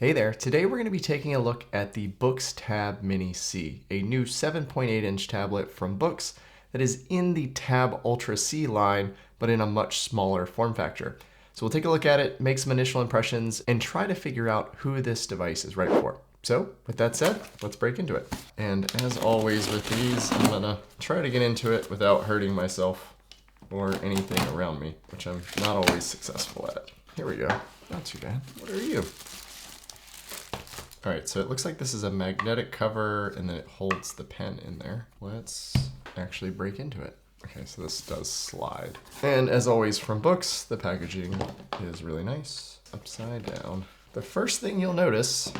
Hey there, today we're going to be taking a look at the Boox Tab Mini C, a new 7.8-inch tablet from Boox that is in the Tab Ultra C line, but in a much smaller form factor. So we'll take a look at it, make some initial impressions, and try to figure out who this device is right for. So with that said, let's break into it. And as always with these, I'm going to try to get into it without hurting myself or anything around me, which I'm not always successful at. Here we go. Not too bad. What are you? All right, so it looks like this is a magnetic cover and then it holds the pen in there. Let's actually break into it. Okay, so this does slide. And as always from Boox, the packaging is really nice, upside down. The first thing you'll notice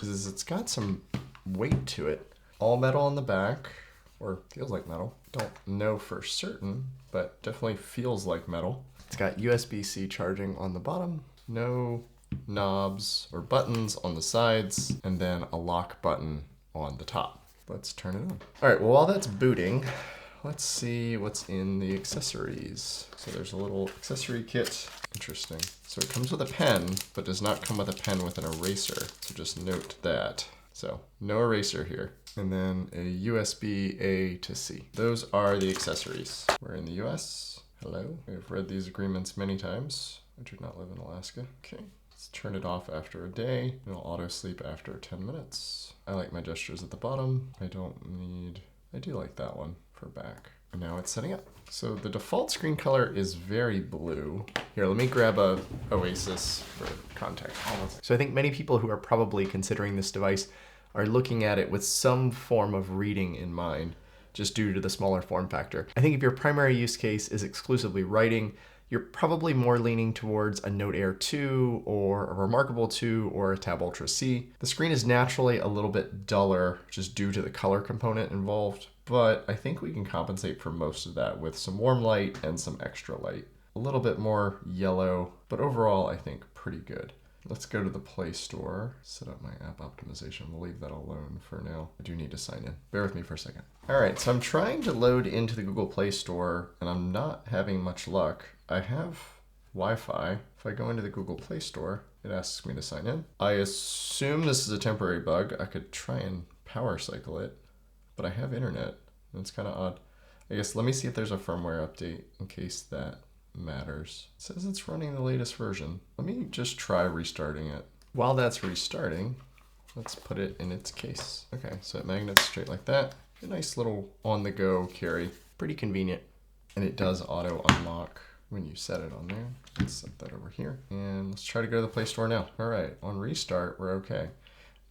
is it's got some weight to it. All metal on the back, or feels like metal. Don't know for certain, but definitely feels like metal. It's got USB-C charging on the bottom. No knobs or buttons on the sides, and then a lock button on the top. Let's turn it on. All right, well, while that's booting, let's see what's in the accessories. So there's a little accessory kit. Interesting. So it comes with a pen, but does not come with a pen with an eraser. So just note that. So no eraser here. And then a USB A to C. Those are the accessories. We're in the US. Hello. We've read these agreements many times. I do not live in Alaska. Okay. Let's turn it off after a day. It'll auto sleep after 10 minutes. I like my gestures at the bottom. I do like that one for back. And now it's setting up. So the default screen color is very blue. Here, let me grab a Oasis for context. So I think many people who are probably considering this device are looking at it with some form of reading in mind, just due to the smaller form factor. I think if your primary use case is exclusively writing, you're probably more leaning towards a Note Air 2 or a Remarkable 2 or a Tab Ultra C. The screen is naturally a little bit duller just due to the color component involved, but I think we can compensate for most of that with some warm light and some extra light. A little bit more yellow, but overall I think pretty good. Let's go to the Play Store, set up my app optimization. We'll leave that alone for now. I do need to sign in. Bear with me for a second. All right, so I'm trying to load into the Google Play Store and I'm not having much luck. I have Wi-Fi. If I go into the Google Play Store, it asks me to sign in. I assume this is a temporary bug. I could try and power cycle it, but I have internet and it's kind of odd. I guess let me see if there's a firmware update in case that matters. It says it's running the latest version. Let me just try restarting it. While that's restarting, let's put it in its case. Okay, so it magnets straight like that. A nice little on-the-go carry. Pretty convenient. And it does auto unlock when you set it on there. Let's set that over here. And let's try to go to the Play Store now. All right, on restart, we're okay.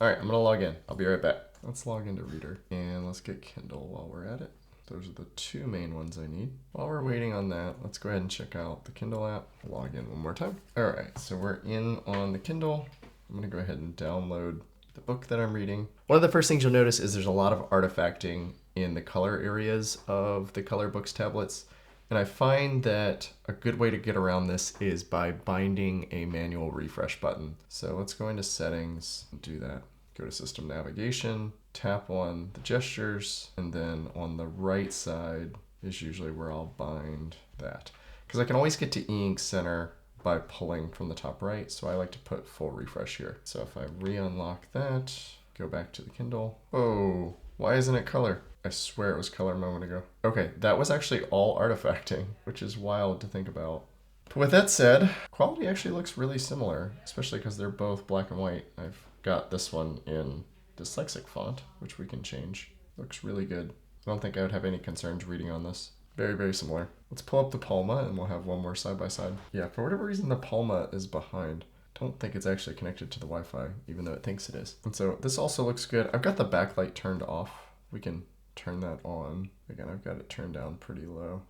All right, I'm gonna log in. I'll be right back. Let's log into Reader and let's get Kindle while we're at it. Those are the two main ones I need. While we're waiting on that, let's go ahead and check out the Kindle app. Log in one more time. All right, so we're in on the Kindle. I'm gonna go ahead and download the book that I'm reading. One of the first things you'll notice is there's a lot of artifacting in the color areas of the Color Boox tablets. And I find that a good way to get around this is by binding a manual refresh button. So let's go into settings and do that. Go to system navigation, tap on the gestures, and then on the right side is usually where I'll bind that. Because I can always get to E-Ink Center by pulling from the top right, so I like to put full refresh here. So if I re-unlock that, go back to the Kindle. Oh, why isn't it color? I swear it was color a moment ago. Okay, that was actually all artifacting, which is wild to think about. But with that said, quality actually looks really similar, especially because they're both black and white. I've got this one in dyslexic font, which we can change. Looks really good. I don't think I would have any concerns reading on this. Very, very similar. Let's pull up the Palma and we'll have one more side by side. Yeah, for whatever reason, the Palma is behind. Don't think it's actually connected to the Wi-Fi, even though it thinks it is. And so this also looks good. I've got the backlight turned off. We can turn that on. Again, I've got it turned down pretty low.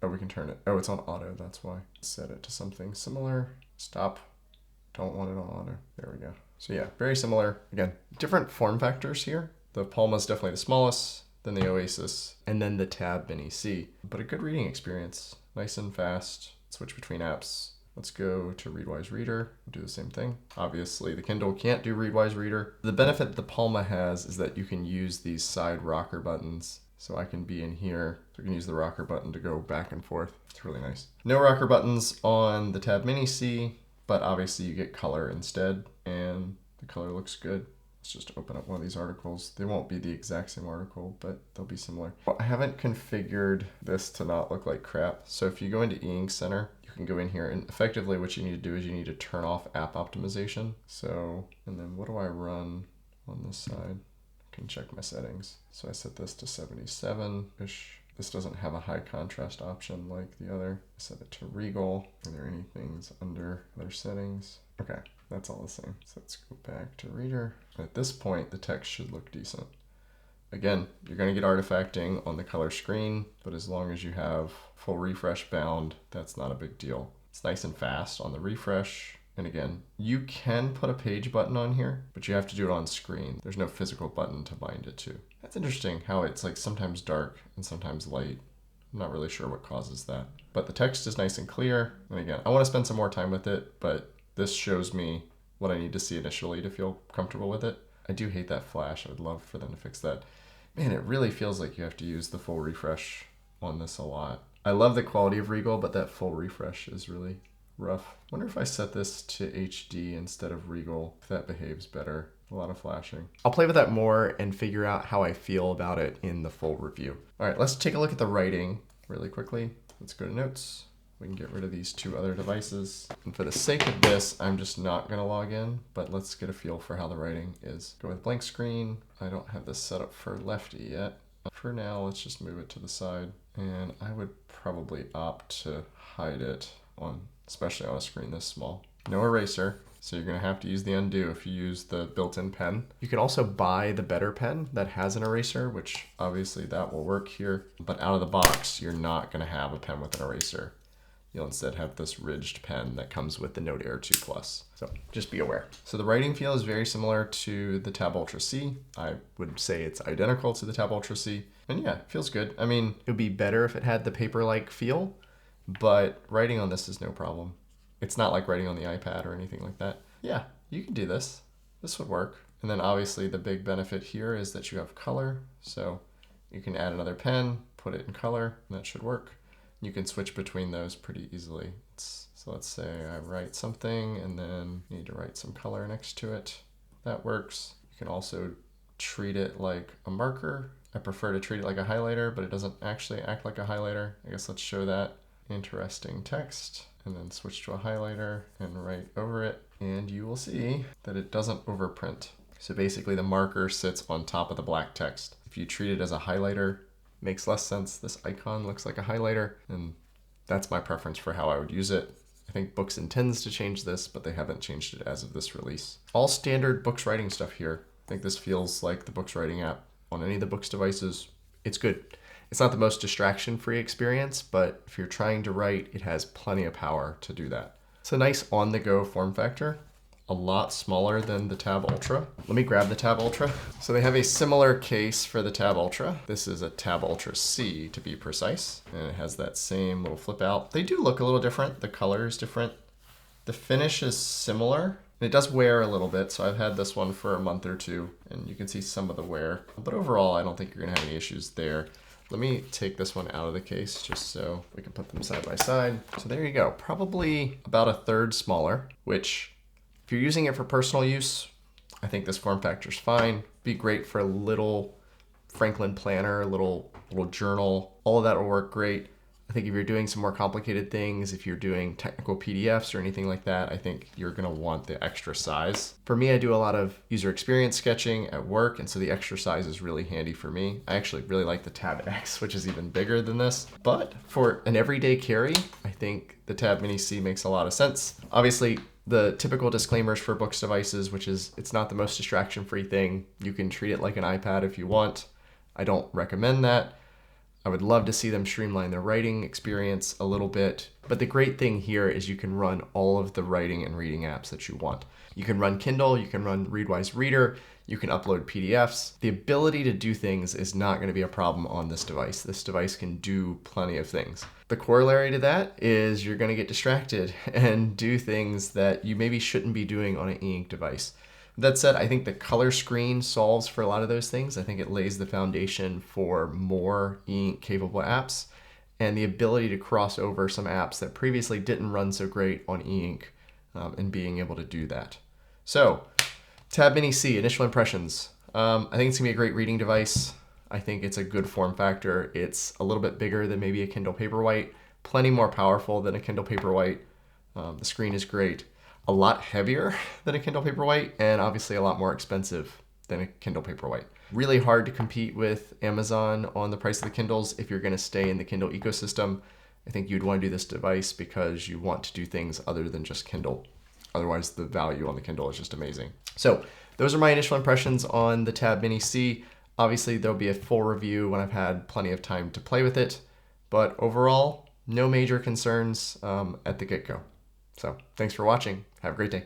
Oh, we can turn it. Oh, it's on auto, that's why. Set it to something similar. Stop. Don't want it on auto. There we go. So yeah, very similar. Again, different form factors here. The Palma is definitely the smallest, then the Oasis, and then the Tab Mini C. But a good reading experience. Nice and fast. Switch between apps. Let's go to Readwise Reader, do the same thing. Obviously, the Kindle can't do Readwise Reader. The benefit the Palma has is that you can use these side rocker buttons. So I can be in here, so I can use the rocker button to go back and forth. It's really nice. No rocker buttons on the Tab Mini C, but obviously you get color instead. And The color looks good. Let's just open up one of these articles. They won't be the exact same article, but they'll be similar. I haven't configured this to not look like crap. So if you go into E-Ink Center, you can go in here, and effectively what you need to do is you need to turn off app optimization. So, and then what do I run on this side? I can check my settings. So I set this to 77-ish. This doesn't have a high contrast option like the other. I set it to Regal. Are there any things under other settings? Okay, that's all the same. So let's go back to Reader. At this point, the text should look decent. Again, you're going to get artifacting on the color screen, but as long as you have full refresh bound, that's not a big deal. It's nice and fast on the refresh. And again, you can put a page button on here, but you have to do it on screen. There's no physical button to bind it to. That's interesting how it's like sometimes dark and sometimes light. I'm not really sure what causes that. But the text is nice and clear. And again, I want to spend some more time with it, but this shows me what I need to see initially to feel comfortable with it. I do hate that flash. I would love for them to fix that. Man, it really feels like you have to use the full refresh on this a lot. I love the quality of Regal, but that full refresh is really rough. Wonder if I set this to HD instead of Regal, if that behaves better. A lot of flashing. I'll play with that more and figure out how I feel about it in the full review. All right, let's take a look at the writing really quickly. Let's go to notes. We can get rid of these two other devices. And for the sake of this, I'm just not gonna log in, but let's get a feel for how the writing is. Go with blank screen. I don't have this set up for lefty yet. For now, let's just move it to the side. And I would probably opt to hide it on, especially on a screen this small. No eraser, so you're gonna have to use the undo if you use the built-in pen. You can also buy the better pen that has an eraser, which obviously that will work here, but out of the box, you're not gonna have a pen with an eraser. You'll instead have this ridged pen that comes with the Note Air 2 Plus. So just be aware. So the writing feel is very similar to the Tab Ultra C. I would say it's identical to the Tab Ultra C. And yeah, it feels good. I mean, it would be better if it had the paper-like feel, but writing on this is no problem. It's not like writing on the iPad or anything like that. Yeah, you can do this. This would work. And then obviously the big benefit here is that you have color. So you can add another pen, put it in color, and that should work. You can switch between those pretty easily. So let's say I write something and then need to write some color next to it. That works. You can also treat it like a marker. I prefer to treat it like a highlighter, but it doesn't actually act like a highlighter. I guess let's show that. Interesting text, and then switch to a highlighter and write over it. And you will see that it doesn't overprint. So basically the marker sits on top of the black text. If you treat it as a highlighter, makes less sense. This icon looks like a highlighter, and that's my preference for how I would use it. I think Boox intends to change this, but they haven't changed it as of this release. All standard Boox writing stuff here. I think this feels like the Boox writing app on any of the Boox devices. It's good. It's not the most distraction-free experience, but if you're trying to write, it has plenty of power to do that. It's a nice on-the-go form factor. A lot smaller than the Tab Ultra. Let me grab the Tab Ultra. So they have a similar case for the Tab Ultra. This is a Tab Ultra C to be precise. And it has that same little flip out. They do look a little different. The color is different. The finish is similar. And it does wear a little bit. So I've had this one for a month or two and you can see some of the wear. But overall, I don't think you're gonna have any issues there. Let me take this one out of the case just so we can put them side by side. So there you go. Probably about a third smaller, which if you're using it for personal use, I think this form factor is fine. Be great for a little Franklin planner, a little journal. All of that will work great. I think if you're doing some more complicated things, if you're doing technical PDFs or anything like that, I think you're gonna want the extra size. For me, I do a lot of user experience sketching at work, and so the extra size is really handy for me. I actually really like the Tab X, which is even bigger than this. But for an everyday carry, I think the Tab Mini C makes a lot of sense. Obviously, the typical disclaimers for Boox devices, which is it's not the most distraction-free thing. You can treat it like an iPad if you want. I don't recommend that. I would love to see them streamline their writing experience a little bit. But the great thing here is you can run all of the writing and reading apps that you want. You can run Kindle, you can run Readwise Reader, you can upload PDFs. The ability to do things is not going to be a problem on this device. This device can do plenty of things. The corollary to that is you're going to get distracted and do things that you maybe shouldn't be doing on an e-ink device. That said, I think the color screen solves for a lot of those things. I think it lays the foundation for more e-ink capable apps and the ability to cross over some apps that previously didn't run so great on e-ink and being able to do that. So Tab Mini C, initial impressions. I think it's gonna be a great reading device. I think it's a good form factor. It's a little bit bigger than maybe a Kindle Paperwhite, plenty more powerful than a Kindle Paperwhite. The screen is great. A lot heavier than a Kindle Paperwhite, and obviously a lot more expensive than a Kindle Paperwhite. Really hard to compete with Amazon on the price of the Kindles if you're gonna stay in the Kindle ecosystem. I think you'd want to do this device because you want to do things other than just Kindle. Otherwise, the value on the Kindle is just amazing. So those are my initial impressions on the Tab Mini C. Obviously, there'll be a full review when I've had plenty of time to play with it. But overall, no major concerns at the get-go. So thanks for watching. Have a great day.